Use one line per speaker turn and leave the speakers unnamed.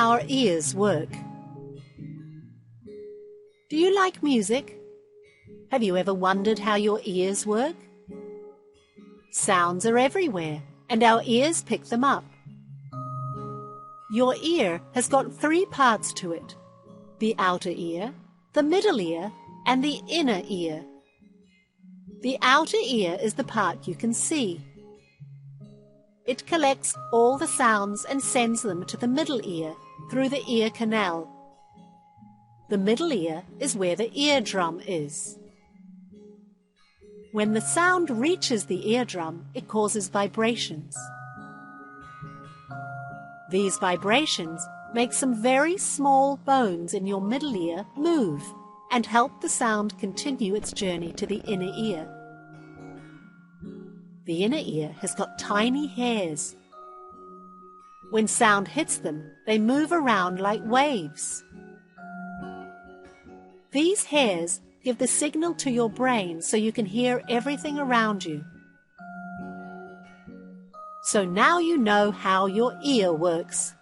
our ears work. Do you like music? Have you ever wondered how your ears work? Sounds are everywhere, and our ears pick them up. Your ear has got 3 parts to it: the outer ear, the middle ear, and the inner ear. The outer ear is the part you can see. It collects all the sounds and sends them to the middle ear through the ear canal. The middle ear is where the eardrum is. When the sound reaches the eardrum, it causes vibrations. These vibrations make some very small bones in your middle ear move and help the sound continue its journey to the inner ear. The inner ear has got tiny hairs. When sound hits them, they move around like waves. These hairs give the signal to your brain so you can hear everything around you. So now you know how your ear works.